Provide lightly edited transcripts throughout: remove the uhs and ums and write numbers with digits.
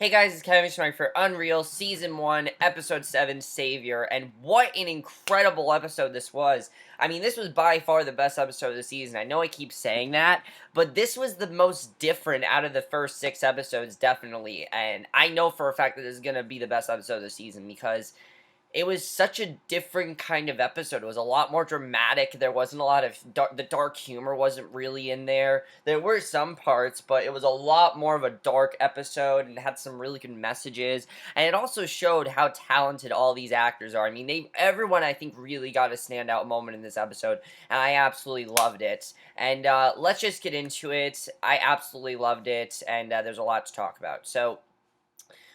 Hey guys, it's Kevin Schmeick for UnREAL Season 1, Episode 7, Saviour, and what an incredible episode this was. I mean, this was by far the best episode of the season. I know I keep saying that, but this was the most different out of the first 6 episodes, definitely, and I know for a fact that this is going to be the best episode of the season because it was such a different kind of episode. It was a lot more dramatic. There wasn't a lot of the dark humor wasn't really in there. There were some parts, but it was a lot more of a dark episode and had some really good messages. And it also showed how talented all these actors are. I mean, everyone I think really got a standout moment in this episode, and I absolutely loved it. And let's just get into it. I absolutely loved it, and there's a lot to talk about. So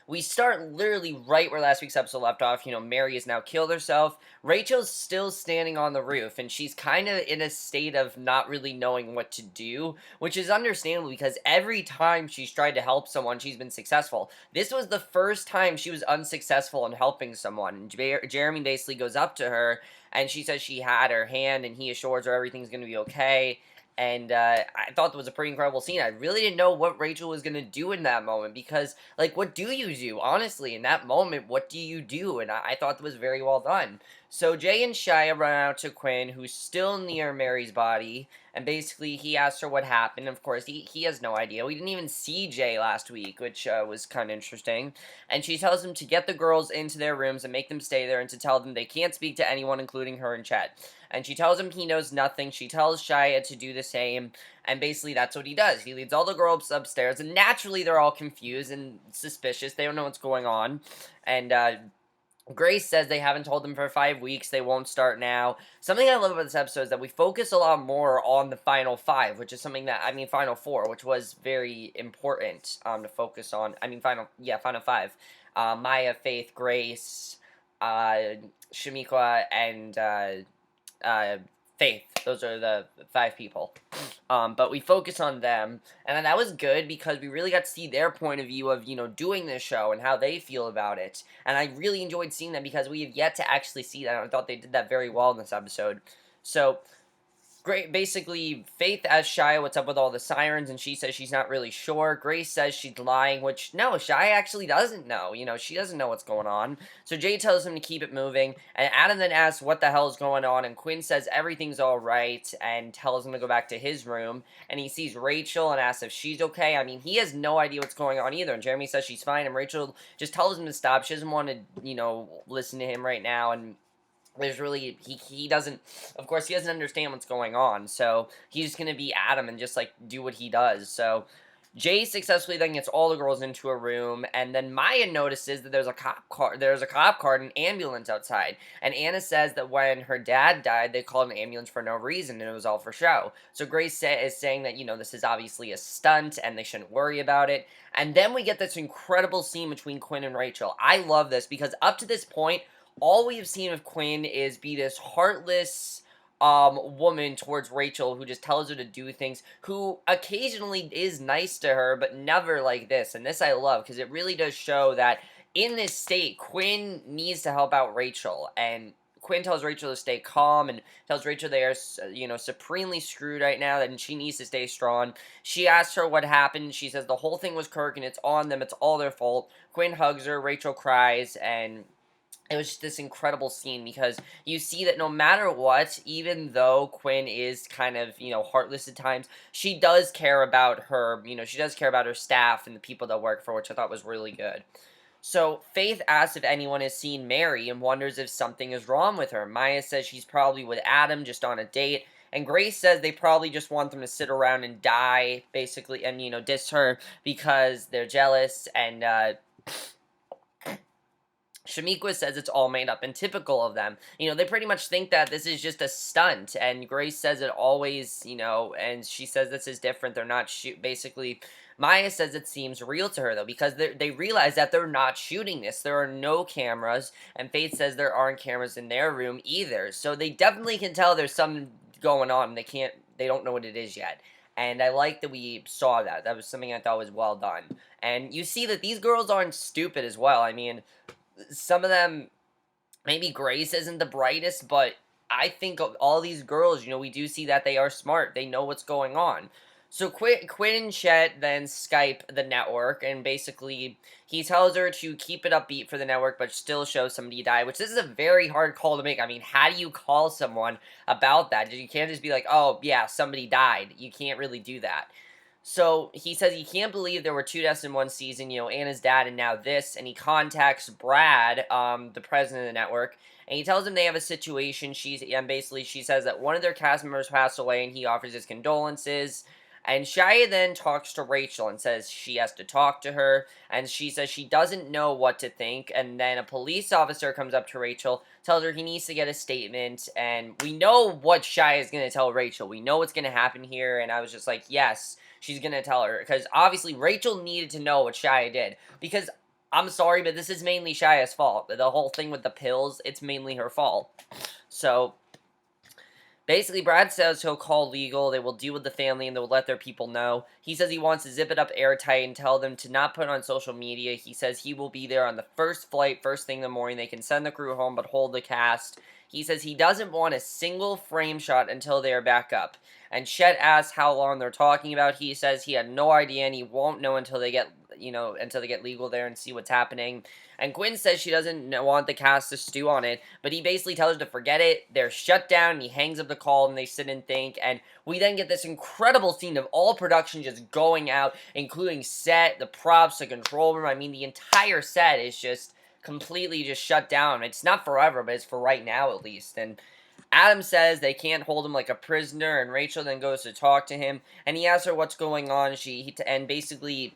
we start literally right where last week's episode left off. Mary has now killed herself. Rachel's still standing on the roof, and she's kind of in a state of not really knowing what to do, which is understandable because every time she's tried to help someone, she's been successful. This was the first time she was unsuccessful in helping someone. And Jeremy basically goes up to her, and she says she had her hand, and he assures her everything's going to be okay. And I thought it was a pretty incredible scene. I really didn't know what Rachel was going to do in that moment because, like, what do you do? Honestly, in that moment, what do you do? And I thought that was very well done. So Jay and Shia run out to Quinn, who's still near Mary's body, and basically he asks her what happened. Of course, he has no idea. We didn't even see Jay last week, which was kind of interesting. And she tells him to get the girls into their rooms and make them stay there and to tell them they can't speak to anyone, including her and Chet. And she tells him he knows nothing. She tells Shia to do the same, and basically that's what he does. He leads all the girls upstairs, and naturally they're all confused and suspicious. They don't know what's going on. And Grace says they haven't told them for 5 weeks. They won't start now. Something I love about this episode is that we focus a lot more on the final 5, which is something that, final 4, which was very important to focus on. Final 5. Maya, Faith, Grace, Shamikwa, and Faith. Those are the 5 people. But we focus on them, and that was good because we really got to see their point of view of, doing this show and how they feel about it. And I really enjoyed seeing that because we have yet to actually see that, and I thought they did that very well in this episode. So, great. Basically, Faith asks Shia what's up with all the sirens, and she says she's not really sure. Grace says she's lying, which, no, Shia actually doesn't know. She doesn't know what's going on. So Jay tells him to keep it moving, and Adam then asks what the hell is going on, and Quinn says everything's alright, and tells him to go back to his room, and he sees Rachel and asks if she's okay. He has no idea what's going on either, and Jeremy says she's fine, and Rachel just tells him to stop. She doesn't want to, listen to him right now, and there's really, he doesn't, of course, he doesn't understand what's going on, so he's gonna be Adam and just, do what he does. So Jay successfully then gets all the girls into a room, and then Maya notices that there's a cop car and an ambulance outside, and Anna says that when her dad died, they called an ambulance for no reason, and it was all for show. So Grace is saying that, this is obviously a stunt, and they shouldn't worry about it, and then we get this incredible scene between Quinn and Rachel. I love this, because up to this point, all we have seen of Quinn is be this heartless woman towards Rachel who just tells her to do things, who occasionally is nice to her, but never like this. And this I love, because it really does show that in this state, Quinn needs to help out Rachel, and Quinn tells Rachel to stay calm and tells Rachel they are, supremely screwed right now and she needs to stay strong. She asks her what happened. She says the whole thing was Kirk and it's on them. It's all their fault. Quinn hugs her. Rachel cries, and it was just this incredible scene because you see that no matter what, even though Quinn is kind of, heartless at times, she does care about her, she does care about her staff and the people that work for her, which I thought was really good. So Faith asks if anyone has seen Mary and wonders if something is wrong with her. Maya says she's probably with Adam, just on a date. And Grace says they probably just want them to sit around and die, basically, and, diss her because they're jealous, and, Shamikwa says it's all made up and typical of them. They pretty much think that this is just a stunt, and Grace says it always, and she says this is different. They're not basically, Maya says it seems real to her, though, because they realize that they're not shooting this. There are no cameras, and Faith says there aren't cameras in their room either. So they definitely can tell there's something going on. They don't know what it is yet. And I like that we saw that. That was something I thought was well done. And you see that these girls aren't stupid as well. Some of them, maybe Grace isn't the brightest, but I think of all these girls, we do see that they are smart. They know what's going on. So Quinn and Chet then Skype the network, and basically he tells her to keep it upbeat for the network, but still show somebody died. Which this is a very hard call to make. I mean, how do you call someone about that? You can't just be like, "Oh yeah, somebody died." You can't really do that. So he says he can't believe there were two deaths in one season, Anna's dad and now this, and he contacts Brad, the president of the network, and he tells him they have a situation. And basically she says that one of their cast members passed away, and he offers his condolences. And Shia then talks to Rachel and says she has to talk to her, and she says she doesn't know what to think. And then a police officer comes up to Rachel, tells her he needs to get a statement, and we know what Shia is going to tell Rachel. We know what's going to happen here, and I was just like, yes, she's going to tell her, because obviously Rachel needed to know what Shia did, because I'm sorry, but this is mainly Shia's fault. The whole thing with the pills, it's mainly her fault. So basically, Brad says he'll call legal, they will deal with the family, and they'll let their people know. He says he wants to zip it up airtight and tell them to not put it on social media. He says he will be there on the first flight, first thing in the morning. They can send the crew home, but hold the cast. He says he doesn't want a single frame shot until they are back up. And Chet asks how long they're talking about. He says he had no idea, and he won't know until they get, until they get legal there and see what's happening. And Quinn says she doesn't want the cast to stew on it, but he basically tells her to forget it. They're shut down, and he hangs up the call, and they sit and think, and we then get this incredible scene of all production just going out, including set, the props, the control room. I mean, the entire set is just completely just shut down. It's not forever, but it's for right now at least. And Adam says they can't hold him like a prisoner, and Rachel then goes to talk to him, and he asks her what's going on. And basically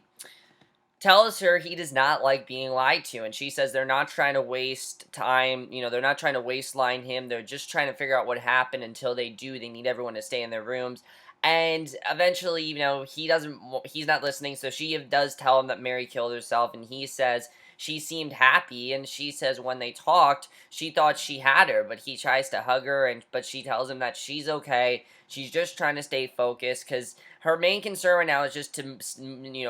tells her he does not like being lied to, and she says they're not trying to waste time, they're not trying to wasteline him, they're just trying to figure out what happened. Until they do, they need everyone to stay in their rooms. And eventually, he's not listening, so she does tell him that Mary killed herself, and he says she seemed happy, and she says when they talked, she thought she had her, but he tries to hug her, but she tells him that she's okay, she's just trying to stay focused, because her main concern right now is just to,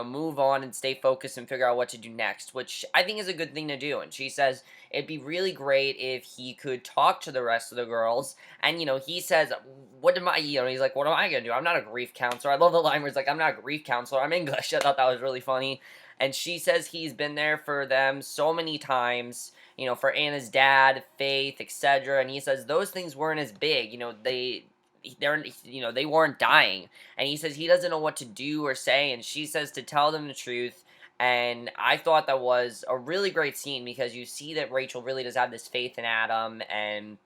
move on and stay focused and figure out what to do next, which I think is a good thing to do. And she says it'd be really great if he could talk to the rest of the girls. And, he says, what am I, he's like, what am I going to do? I'm not a grief counselor. I love the line where he's like, I'm not a grief counselor. I'm English. I thought that was really funny. And she says he's been there for them so many times, for Anna's dad, Faith, etc. And he says those things weren't as big. They weren't dying, and he says he doesn't know what to do or say, and she says to tell them the truth. And I thought that was a really great scene, because you see that Rachel really does have this faith in Adam, and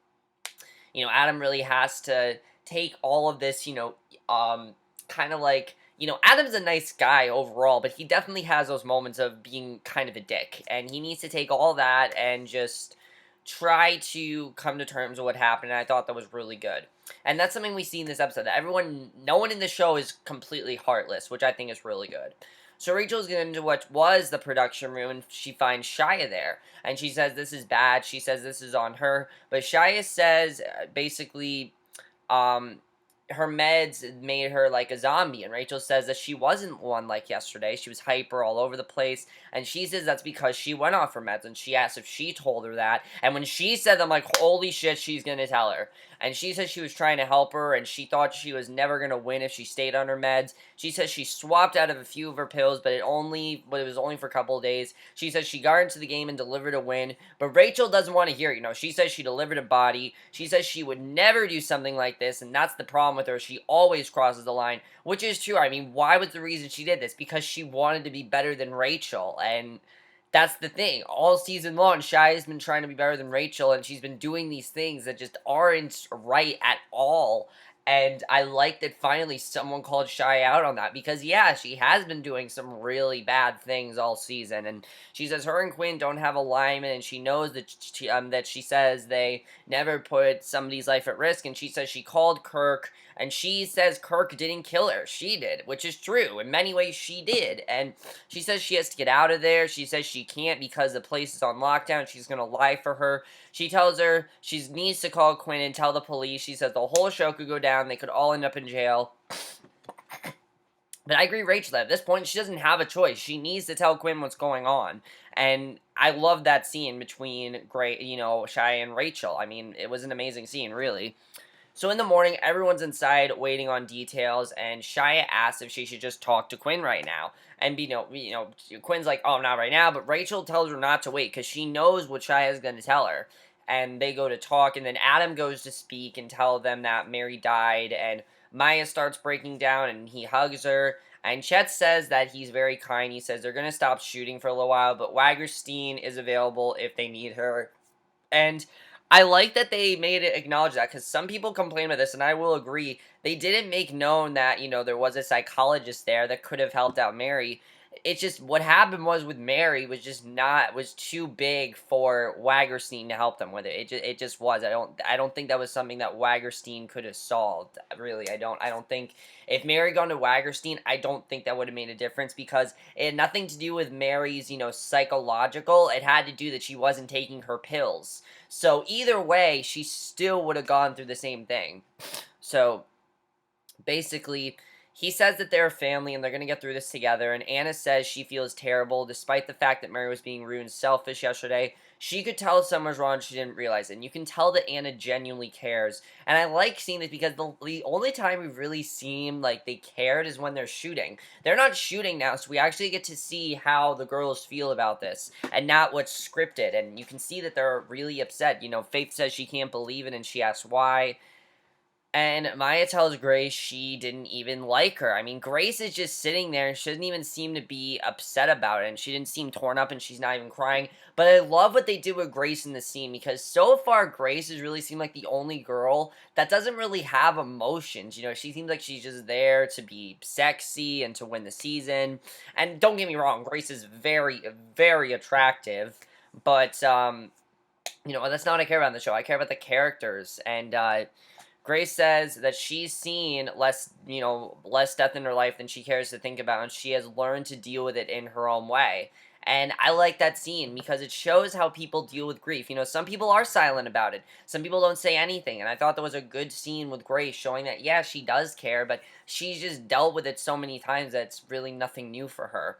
Adam really has to take all of this, kind of like, Adam's a nice guy overall, but he definitely has those moments of being kind of a dick, and he needs to take all that and just try to come to terms with what happened. And I thought that was really good. And that's something we see in this episode, that no one in the show is completely heartless, which I think is really good. So Rachel's getting into what was the production room, and she finds Shia there. And she says this is bad. She says this is on her. But Shia says, basically, her meds made her like a zombie, and Rachel says that she wasn't one like yesterday. She was hyper all over the place, and she says that's because she went off her meds, and she asked if she told her that, and when she said that, I'm like, holy shit, she's gonna tell her. And she says she was trying to help her, and she thought she was never gonna win if she stayed on her meds. She says she swapped out of a few of her pills, but it was only for a couple of days. She says she got into the game and delivered a win, but Rachel doesn't want to hear it. She says she delivered a body. She says she would never do something like this, and that's the problem with her. She always crosses the line, which is true. I mean, why was the reason she did this? Because she wanted to be better than Rachel, and that's the thing. All season long, Shia's been trying to be better than Rachel, and she's been doing these things that just aren't right at all. And I like that finally someone called Shia out on that, because yeah, she has been doing some really bad things all season. And she says her and Quinn don't have alignment, and she knows that she says they never put somebody's life at risk. And she says she called Kirk, and she says Kirk didn't kill her. She did, which is true. In many ways, she did. And she says she has to get out of there. She says she can't because the place is on lockdown. She's going to lie for her. She tells her she needs to call Quinn and tell the police. She says the whole show could go down. They could all end up in jail. But I agree, Rachel, that at this point, she doesn't have a choice. She needs to tell Quinn what's going on. And I love that scene between Shia and Rachel. I mean, it was an amazing scene, really. So in the morning, everyone's inside waiting on details, and Shia asks if she should just talk to Quinn right now. And Quinn's like, "Oh, not right now," but Rachel tells her not to wait because she knows what Shia's going to tell her. And they go to talk, and then Adam goes to speak and tell them that Mary died, and Maya starts breaking down, and he hugs her. And Chet says that he's very kind. He says they're going to stop shooting for a little while, but Wagerstein is available if they need her. And I like that they made it acknowledge that, because some people complain about this, and I will agree. They didn't make known that, there was a psychologist there that could have helped out Mary. It's just what happened was with Mary was too big for Wagerstein to help them with it. It just was. I don't think that was something that Wagerstein could have solved. Really, I don't think if Mary gone to Wagerstein, I don't think that would have made a difference, because it had nothing to do with Mary's, psychological. It had to do that she wasn't taking her pills. So either way, she still would have gone through the same thing. So basically, he says that they're a family and they're going to get through this together. And Anna says she feels terrible despite the fact that Mary was being rude and selfish yesterday. She could tell someone was wrong, she didn't realize it. And you can tell that Anna genuinely cares. And I like seeing this because the only time we've really seen like they cared is when they're shooting. They're not shooting now, so we actually get to see how the girls feel about this and not what's scripted. And you can see that they're really upset. Faith says she can't believe it and she asks why. And Maya tells Grace she didn't even like her. I mean, Grace is just sitting there and she doesn't even seem to be upset about it. And she didn't seem torn up and she's not even crying. But I love what they did with Grace in the scene, because so far Grace has really seemed like the only girl that doesn't really have emotions. She seems like she's just there to be sexy and to win the season. And don't get me wrong, Grace is very, very attractive. But, that's not what I care about in the show. I care about the characters. And, Grace says that she's seen less death in her life than she cares to think about, and she has learned to deal with it in her own way. And I like that scene because it shows how people deal with grief. Some people are silent about it. Some people don't say anything, and I thought that was a good scene with Grace showing that, yeah, she does care, but she's just dealt with it so many times that it's really nothing new for her.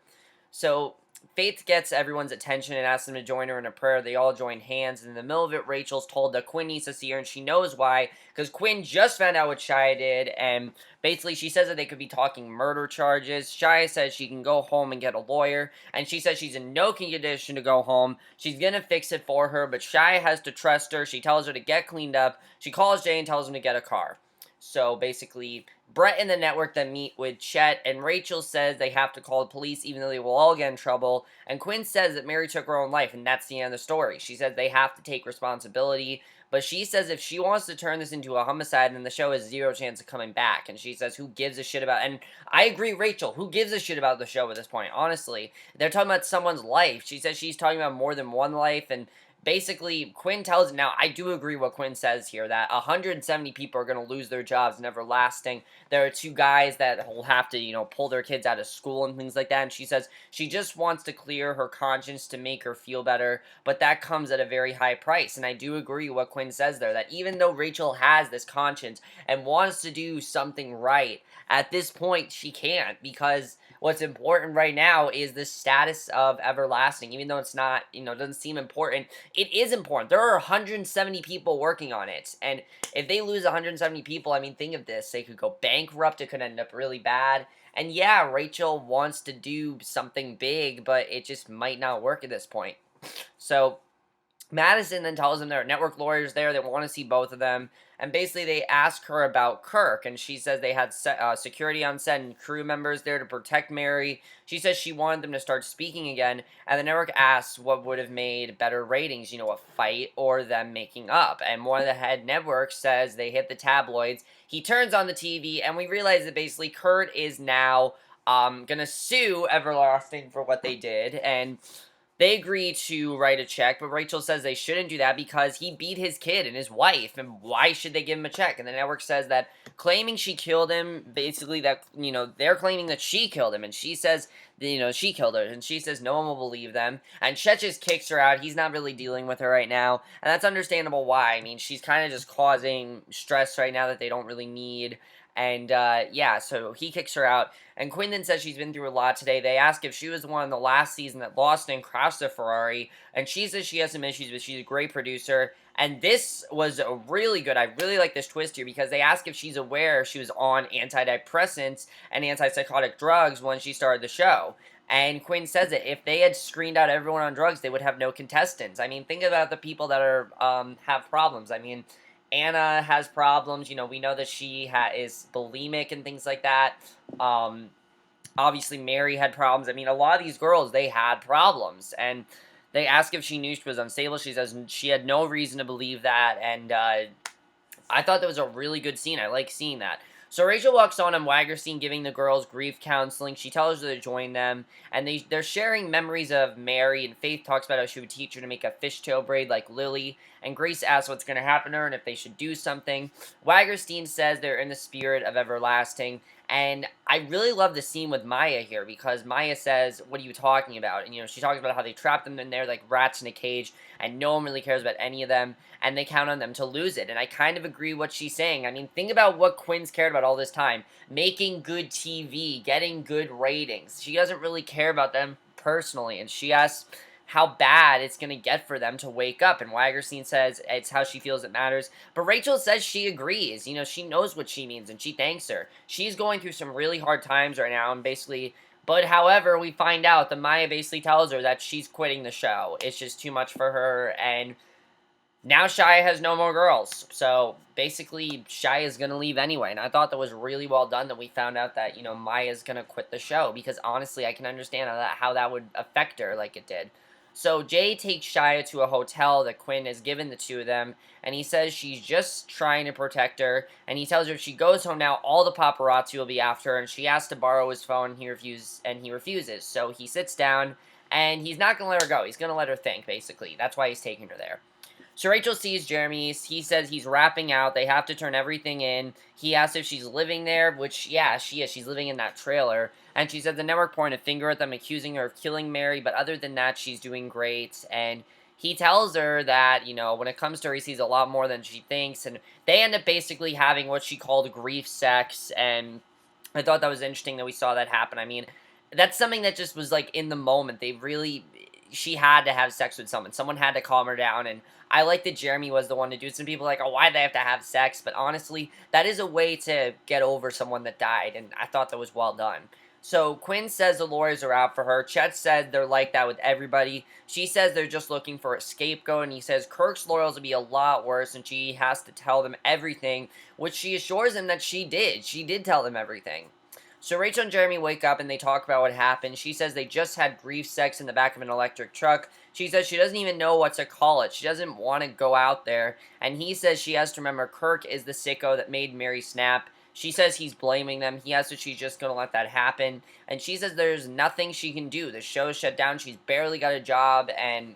So Faith gets everyone's attention and asks them to join her in a prayer. They all join hands, and in the middle of it, Rachel's told that Quinn needs to see her, and she knows why, because Quinn just found out what Shia did, and basically she says that they could be talking murder charges. Shia says she can go home and get a lawyer, and she says she's in no condition to go home. She's gonna fix it for her, but Shia has to trust her. She tells her to get cleaned up. She calls Jay and tells him to get a car. So basically, Brett and the network then meet with Chet, and Rachel says they have to call the police even though they will all get in trouble. And Quinn says that Mary took her own life, and that's the end of the story. She says they have to take responsibility, but she says if she wants to turn this into a homicide, then the show has zero chance of coming back. And she says, who gives a shit about... And I agree, Rachel, who gives a shit about the show at this point, honestly? They're talking about someone's life. She says she's talking about more than one life, and basically, Quinn tells... Now, I do agree what Quinn says here, that 170 people are going to lose their jobs, never lasting. There are two guys that will have to, pull their kids out of school and things like that, and she says she just wants to clear her conscience to make her feel better, but that comes at a very high price, and I do agree what Quinn says there, that even though Rachel has this conscience and wants to do something right, at this point, she can't, because what's important right now is the status of everlasting, even though it's not, doesn't seem important. It is important. There are 170 people working on it, and if they lose 170 people, I mean, think of this. They could go bankrupt. It could end up really bad. And yeah, Rachel wants to do something big, but it just might not work at this point. So Madison then tells them there are network lawyers there. They want to see both of them. And basically, they ask her about Kirk. And she says they had security on set and crew members there to protect Mary. She says she wanted them to start speaking again. And the network asks what would have made better ratings, a fight or them making up. And one of the head networks says they hit the tabloids. He turns on the TV, and we realize that basically Kurt is now gonna sue Everlasting for what they did. And they agree to write a check, but Rachel says they shouldn't do that because he beat his kid and his wife, and why should they give him a check? And the network says that claiming she killed him, basically that, they're claiming that she killed him, and she says, she killed her, and she says no one will believe them, and Chet just kicks her out. He's not really dealing with her right now, and that's understandable why. I mean, she's kind of just causing stress right now that they don't really need, And yeah, so he kicks her out. And Quinn then says she's been through a lot today. They ask if she was the one in the last season that lost and crashed the Ferrari. And she says she has some issues, but she's a great producer. And this was a really good. I really like this twist here because they ask if she's aware she was on antidepressants and antipsychotic drugs when she started the show. And Quinn says that if they had screened out everyone on drugs, they would have no contestants. I mean, think about the people that are have problems. I mean, Anna has problems. You know, we know that she is bulimic and things like that. Um, Obviously, Mary had problems. I mean, a lot of these girls, they had problems. And they ask if she knew she was unstable. She says she had no reason to believe that. And I thought that was a really good scene. I like seeing that. So Rachel walks on and Wagnerstein giving the girls grief counseling. She tells her to join them, and they're sharing memories of Mary, and Faith talks about how she would teach her to make a fishtail braid like Lily, and Grace asks what's going to happen to her and if they should do something. Wagnerstein says they're in the spirit of everlasting, and I really love the scene with Maya here because Maya says, "What are you talking about?" And, you know, she talks about how they trapped them in there like rats in a cage, and no one really cares about any of them, and they count on them to lose it. And I kind of agree what she's saying. I mean, think about what Quinn's cared about all this time. Making good TV, getting good ratings. She doesn't really care about them personally, and she asks how bad it's going to get for them to wake up. And Wagnerstein says it's how she feels that matters. But Rachel says she agrees. You know, she knows what she means, and she thanks her. She's going through some really hard times right now, and basically... But, however, we find out that Maya basically tells her that she's quitting the show. It's just too much for her, and now Shia has no more girls. So, basically, Shia's going to leave anyway. And I thought that was really well done that we found out that, you know, Maya's going to quit the show. Because, honestly, I can understand how that would affect her like it did. So, Jay takes Shia to a hotel that Quinn has given the two of them. And he says she's just trying to protect her. And he tells her if she goes home now, all the paparazzi will be after her. And she asks to borrow his phone, and he refuses. So, he sits down, and he's not going to let her go. He's going to let her think, basically. That's why he's taking her there. So Rachel sees Jeremy. He says he's wrapping out. They have to turn everything in. He asks if she's living there, which, yeah, she is. She's living in that trailer. And she said the network pointed a finger at them, accusing her of killing Mary. But other than that, she's doing great. And he tells her that, you know, when it comes to her, he sees a lot more than she thinks. And they end up basically having what she called grief sex. And I thought that was interesting that we saw that happen. I mean, that's something that just was, like, in the moment. She had to have sex with someone. Someone had to calm her down, and I like that Jeremy was the one to do it. Some people are like, oh, why'd they have to have sex? But honestly, that is a way to get over someone that died, and I thought that was well done. So Quinn says the lawyers are out for her. Chet said they're like that with everybody. She says they're just looking for a scapegoat, and he says Kirk's lawyers will be a lot worse, and she has to tell them everything, which she assures him that she did. She did tell them everything. So Rachel and Jeremy wake up and they talk about what happened. She says they just had grief sex in the back of an electric truck. She says she doesn't even know what to call it. She doesn't want to go out there. And he says she has to remember Kirk is the sicko that made Mary snap. She says he's blaming them. He asks if she's just going to let that happen. And she says there's nothing she can do. The show's shut down. She's barely got a job. And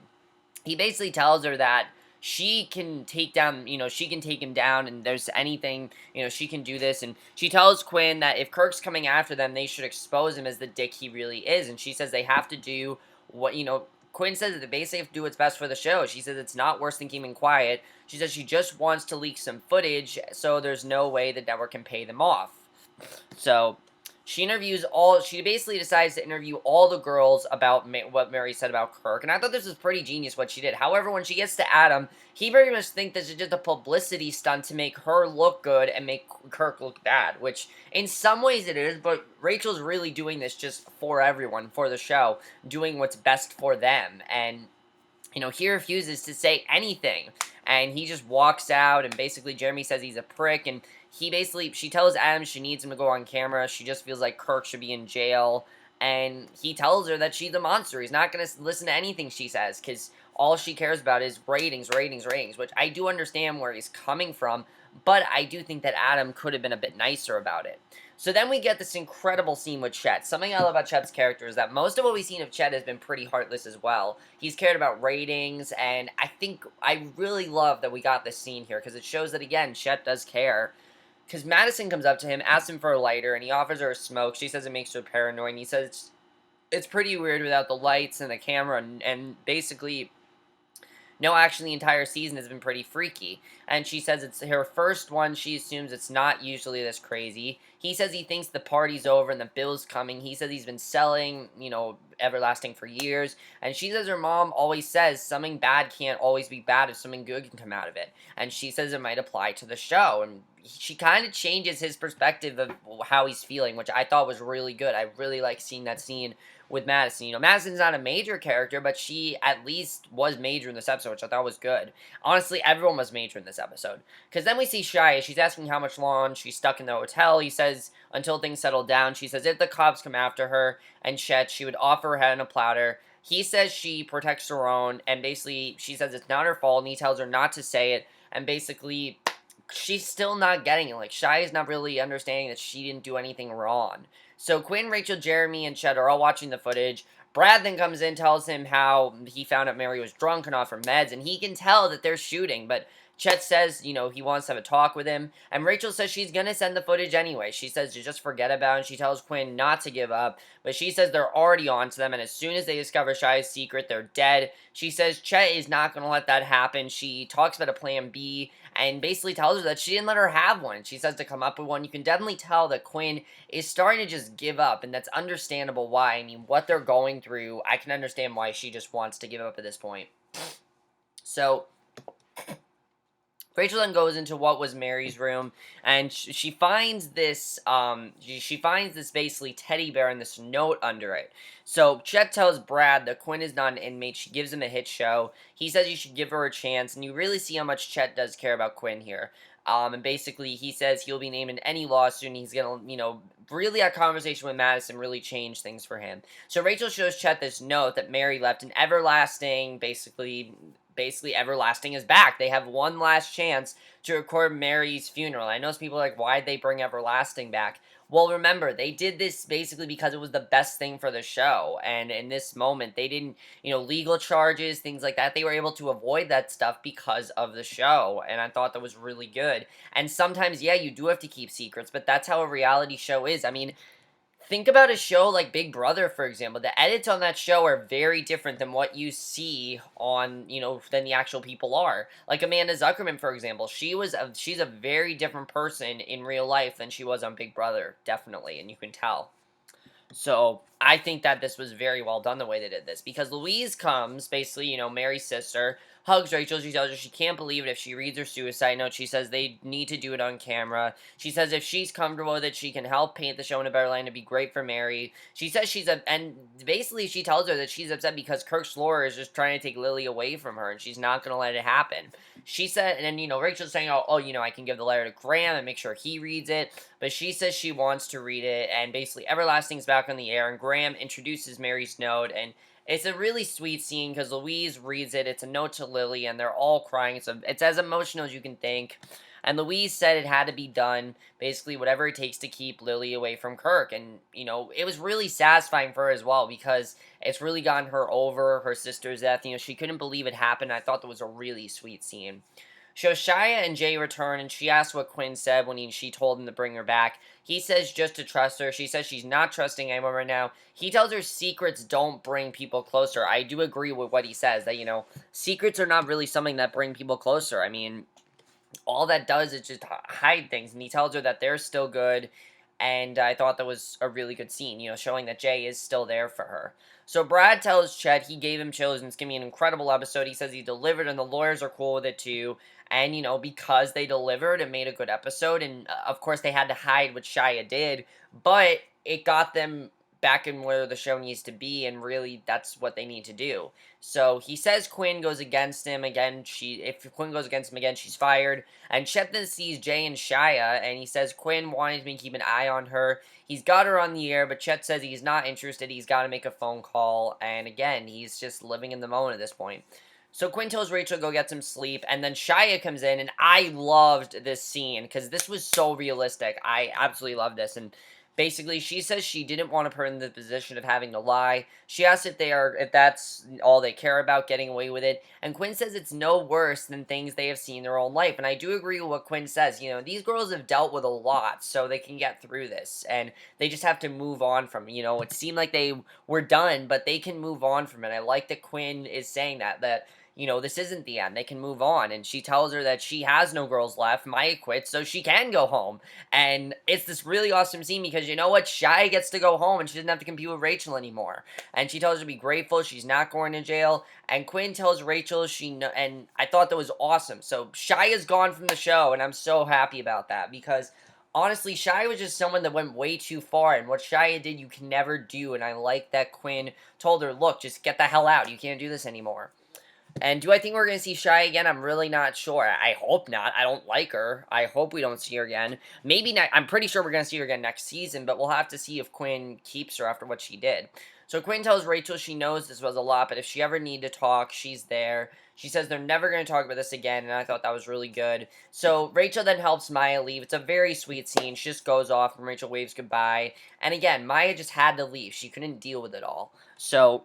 he basically tells her that she can take down, you know, she can take him down, and there's anything, you know, she can do this. And she tells Quinn that if Kirk's coming after them, they should expose him as the dick he really is. And she says they have to do what, you know, Quinn says that they basically have to do what's best for the show. She says it's not worse than keeping quiet. She says she just wants to leak some footage, so there's no way the network can pay them off. So she basically decides to interview all the girls about what Mary said about Kirk. And I thought this was pretty genius what she did. However, when she gets to Adam, he very much thinks this is just a publicity stunt to make her look good and make Kirk look bad. Which, in some ways it is, but Rachel's really doing this just for everyone, for the show. Doing what's best for them. And, you know, he refuses to say anything. And he just walks out, and basically Jeremy says he's a prick, and she tells Adam she needs him to go on camera. She just feels like Kirk should be in jail. And he tells her that she's a monster. He's not going to listen to anything she says, because all she cares about is ratings, ratings, ratings, which I do understand where he's coming from, but I do think that Adam could have been a bit nicer about it. So then we get this incredible scene with Chet. Something I love about Chet's character is that most of what we've seen of Chet has been pretty heartless as well. He's cared about ratings, and I really love that we got this scene here, because it shows that, again, Chet does care. Because Madison comes up to him, asks him for a lighter, and he offers her a smoke. She says it makes her paranoid, and he says it's pretty weird without the lights and the camera, and basically No, actually, the entire season has been pretty freaky. And she says it's her first one. She assumes it's not usually this crazy. He says he thinks the party's over and the bill's coming. He says he's been selling, Everlasting for years. And she says her mom always says something bad can't always be bad if something good can come out of it. And she says it might apply to the show. And she kind of changes his perspective of how he's feeling, which I thought was really good. I really like seeing that scene with Madison. Madison's not a major character, but she at least was major in this episode, which I thought was good. Honestly, everyone was major in this episode. Because then we see Shia. She's asking how much longer she's stuck in the hotel. He says, until things settle down. She says if the cops come after her and Chet, she would offer her head on a platter. He says she protects her own, and basically she says it's not her fault, and he tells her not to say it, and basically she's still not getting it. Like, Shia's not really understanding that she didn't do anything wrong. So Quinn, Rachel, Jeremy, and Chet are all watching the footage. Brad then comes in, tells him how he found out Mary was drunk and off her meds, and he can tell that they're shooting, but Chet says, he wants to have a talk with him, and Rachel says she's gonna send the footage anyway. She says to just forget about it, and she tells Quinn not to give up, but she says they're already on to them, and as soon as they discover Shia's secret, they're dead. She says Chet is not gonna let that happen. She talks about a plan B, and basically tells her that she didn't let her have one. She says to come up with one. You can definitely tell that Quinn is starting to just give up, and that's understandable why. I mean, what they're going through, I can understand why she just wants to give up at this point. So Rachel then goes into what was Mary's room, and she finds this, basically teddy bear and this note under it. So Chet tells Brad that Quinn is not an inmate. She gives him a hit show. He says you should give her a chance, and you really see how much Chet does care about Quinn here. And basically he says he'll be named in any lawsuit, and he's gonna, really that conversation with Madison really changed things for him. So Rachel shows Chet this note that Mary left, and Everlasting, basically Everlasting is back. They have one last chance to record Mary's funeral. I know some people are like, why'd they bring Everlasting back? Well, remember, they did this basically because it was the best thing for the show. And in this moment, they didn't, legal charges, things like that. They were able to avoid that stuff because of the show. And I thought that was really good. And sometimes, yeah, you do have to keep secrets, but that's how a reality show is. I mean, think about a show like Big Brother, for example. The edits on that show are very different than what you see on, than the actual people are. Like Amanda Zuckerman, for example. She's a very different person in real life than she was on Big Brother, definitely, and you can tell. So, I think that this was very well done the way they did this. Because Louise comes, basically, Mary's sister, hugs Rachel. She tells her she can't believe it if she reads her suicide note. She says they need to do it on camera. She says if she's comfortable with it, she can help paint the show in a better light. It'd be great for Mary. She says and basically she tells her that she's upset because Kirk Slorer is just trying to take Lily away from her, and she's not going to let it happen. She said, and then, Rachel's saying, I can give the letter to Graham and make sure he reads it. But she says she wants to read it, and basically Everlasting's back on the air, and Graham introduces Mary's note, and it's a really sweet scene because Louise reads it. It's a note to Lily, and they're all crying. It's as emotional as you can think. And Louise said it had to be done, basically whatever it takes to keep Lily away from Kirk. And, it was really satisfying for her as well because it's really gotten her over her sister's death. She couldn't believe it happened. I thought that was a really sweet scene. So Shia and Jay return, and she asks what Quinn said when she told him to bring her back. He says just to trust her. She says she's not trusting anyone right now. He tells her secrets don't bring people closer. I do agree with what he says, that, secrets are not really something that bring people closer. I mean, all that does is just hide things, and he tells her that they're still good, and I thought that was a really good scene, showing that Jay is still there for her. So Brad tells Chet he gave him chills, and it's going to be an incredible episode. He says he delivered, and the lawyers are cool with it too, and, because they delivered, it made a good episode, and, of course, they had to hide what Shia did, but it got them back in where the show needs to be, and really, that's what they need to do. So, he says Quinn goes against him again. If Quinn goes against him again, she's fired. And Chet then sees Jay and Shia, and he says Quinn wanted me to keep an eye on her. He's got her on the air, but Chet says he's not interested. He's got to make a phone call, and again, he's just living in the moment at this point. So Quinn tells Rachel to go get some sleep, and then Shia comes in, and I loved this scene, because this was so realistic. I absolutely loved this, and basically, she says she didn't want to put her in the position of having to lie. She asks if that's all they care about, getting away with it. And Quinn says it's no worse than things they have seen in their own life. And I do agree with what Quinn says. These girls have dealt with a lot, so they can get through this. And they just have to move on from it. It seemed like they were done, but they can move on from it. I like that Quinn is saying that this isn't the end. They can move on. And she tells her that she has no girls left. Maya quit, so she can go home. And it's this really awesome scene because you know what? Shia gets to go home and she doesn't have to compete with Rachel anymore. And she tells her to be grateful. She's not going to jail. And Quinn tells Rachel and I thought that was awesome. So Shia's gone from the show, and I'm so happy about that because honestly, Shia was just someone that went way too far, and what Shia did, you can never do, and I like that Quinn told her, look, just get the hell out. You can't do this anymore. And do I think we're going to see Shia again? I'm really not sure. I hope not. I don't like her. I hope we don't see her again. Maybe not. I'm pretty sure we're going to see her again next season, but we'll have to see if Quinn keeps her after what she did. So Quinn tells Rachel she knows this was a lot, but if she ever need to talk, she's there. She says they're never going to talk about this again, and I thought that was really good. So Rachel then helps Maya leave. It's a very sweet scene. She just goes off, and Rachel waves goodbye. And again, Maya just had to leave. She couldn't deal with it all. So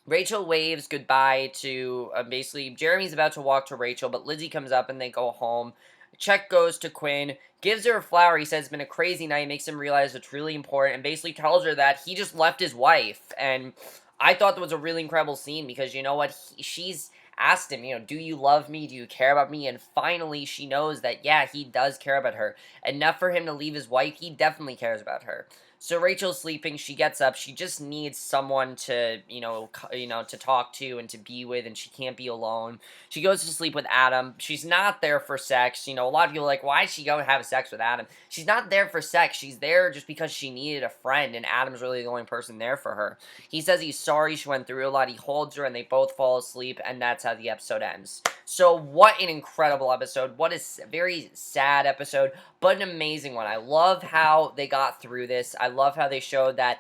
Rachel waves goodbye to, basically, Jeremy's about to walk to Rachel, but Lizzie comes up and they go home. Chet goes to Quinn, gives her a flower. He says it's been a crazy night, makes him realize it's really important, and basically tells her that he just left his wife. And I thought that was a really incredible scene because, you know what, she's asked him, do you love me? Do you care about me? And finally, she knows that, yeah, he does care about her. Enough for him to leave his wife, he definitely cares about her. So Rachel's sleeping, she gets up, she just needs someone to, to talk to and to be with, and she can't be alone. She goes to sleep with Adam. She's not there for sex. A lot of people are like, why is she going to have sex with Adam? She's not there for sex. She's there just because she needed a friend, and Adam's really the only person there for her. He says he's sorry she went through a lot. He holds her, and they both fall asleep, and that's how the episode ends. So what an incredible episode. What a very sad episode, but an amazing one. I love how they got through this. I love how they showed that,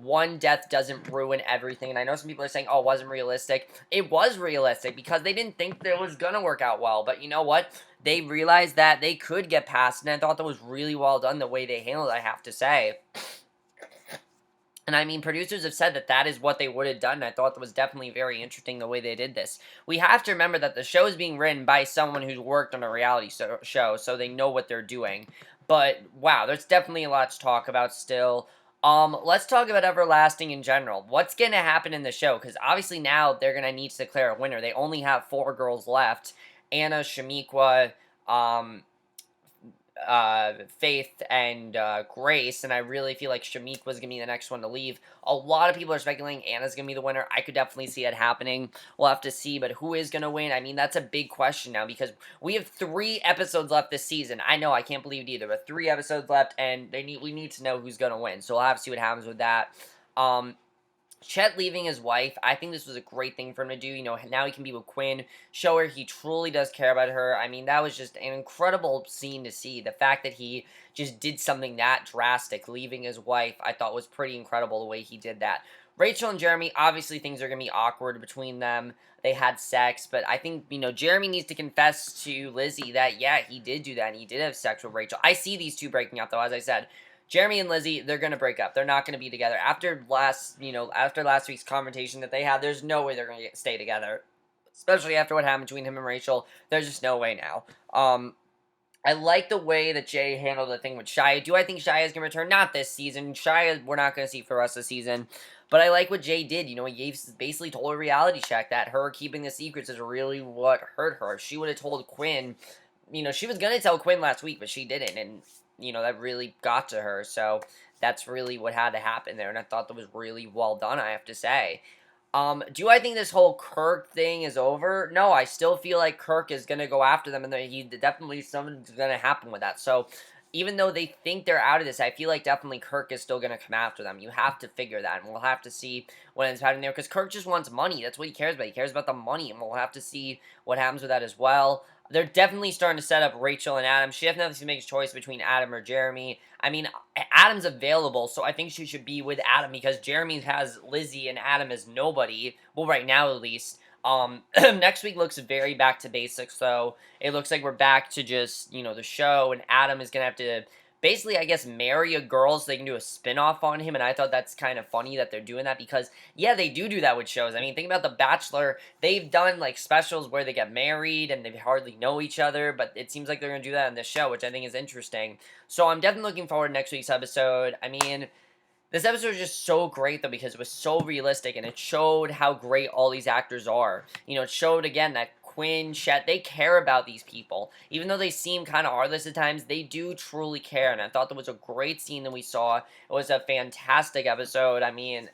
one death doesn't ruin everything. And I know some people are saying, oh, it wasn't realistic. It was realistic because they didn't think that it was going to work out well. But you know what? They realized that they could get past it, and I thought that was really well done the way they handled it, I have to say. And I mean, producers have said that that is what they would have done. I thought that was definitely very interesting the way they did this. We have to remember that the show is being written by someone who's worked on a reality show, so they know what they're doing. But, wow, there's definitely a lot to talk about still. Let's talk about Everlasting in general. What's going to happen in the show? Because obviously now they're going to need to declare a winner. They only have 4 girls left. Anna, Shamiqua, Faith, and Grace, and I really feel like Shamiq was going to be the next one to leave. A lot of people are speculating Anna's going to be the winner. I could definitely see it happening. We'll have to see, but who is going to win? I mean, that's a big question now, because we have 3 episodes left this season. I know, I can't believe it either, but 3 episodes left, and we need to know who's going to win, so we'll have to see what happens with that. Chet leaving his wife, I think this was a great thing for him to do. Now he can be with Quinn, show her he truly does care about her. I mean, that was just an incredible scene to see. The fact that he just did something that drastic, leaving his wife, I thought was pretty incredible the way he did that. Rachel and Jeremy, obviously things are going to be awkward between them. They had sex, but I think, Jeremy needs to confess to Lizzie that, yeah, he did do that, and he did have sex with Rachel. I see these two breaking up, though, as I said. Jeremy and Lizzie, they're going to break up. They're not going to be together. After last week's confrontation that they had, there's no way they're going to stay together. Especially after what happened between him and Rachel. There's just no way now. I like the way that Jay handled the thing with Shia. Do I think Shia is going to return? Not this season. Shia, we're not going to see for the rest of the season. But I like what Jay did. He basically told a reality check that her keeping the secrets is really what hurt her. She would have told Quinn. She was going to tell Quinn last week, but she didn't. And that really got to her, so that's really what had to happen there, and I thought that was really well done, I have to say. Do I think this whole Kirk thing is over? No, I still feel like Kirk is going to go after them, and definitely something's going to happen with that, so even though they think they're out of this, I feel like definitely Kirk is still going to come after them. You have to figure that, and we'll have to see what ends up happening there, because Kirk just wants money. That's what he cares about. He cares about the money, and we'll have to see what happens with that as well. They're definitely starting to set up Rachel and Adam. She definitely has to make a choice between Adam or Jeremy. I mean, Adam's available, so I think she should be with Adam because Jeremy has Lizzie and Adam is nobody. Well, right now at least. Next week looks very back to basics, though. It looks like we're back to just, the show, and Adam is going to have to basically, I guess, marry a girl so they can do a spin-off on him, and I thought that's kind of funny that they're doing that because, yeah, they do that with shows. I mean, think about The Bachelor. They've done, specials where they get married and they hardly know each other, but it seems like they're going to do that in this show, which I think is interesting. So I'm definitely looking forward to next week's episode. I mean, This episode was just so great though because it was so realistic and it showed how great all these actors are. You know, it showed again that Quinn, Chet, they care about these people. Even though they seem kind of heartless at times, they do truly care. And I thought that was a great scene that we saw. It was a fantastic episode. I mean,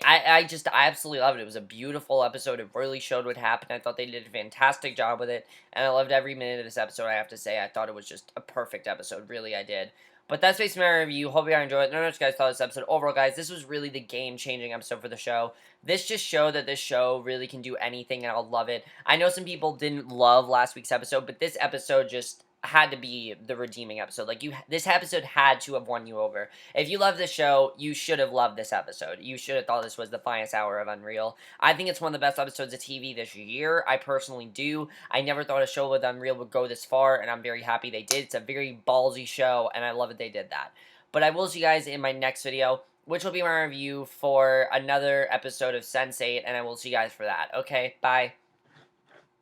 I absolutely loved it. It was a beautiful episode. It really showed what happened. I thought they did a fantastic job with it, and I loved every minute of this episode. I have to say, I thought it was just a perfect episode. Really, I did. But that's basically my review. Hope you guys enjoyed it. None of you guys thought of this episode. Overall, guys, this was really the game-changing episode for the show. This just showed that this show really can do anything, and I'll love it. I know some people didn't love last week's episode, but this episode just had to be the redeeming episode. Like, this episode had to have won you over. If you love this show, you should have loved this episode. You should have thought this was the finest hour of UnREAL. I think it's one of the best episodes of TV this year. I personally do. I never thought a show with UnREAL would go this far, and I'm very happy they did. It's a very ballsy show, and I love that they did that. But I will see you guys in my next video, which will be my review for another episode of Sense8, and I will see you guys for that. Okay, bye.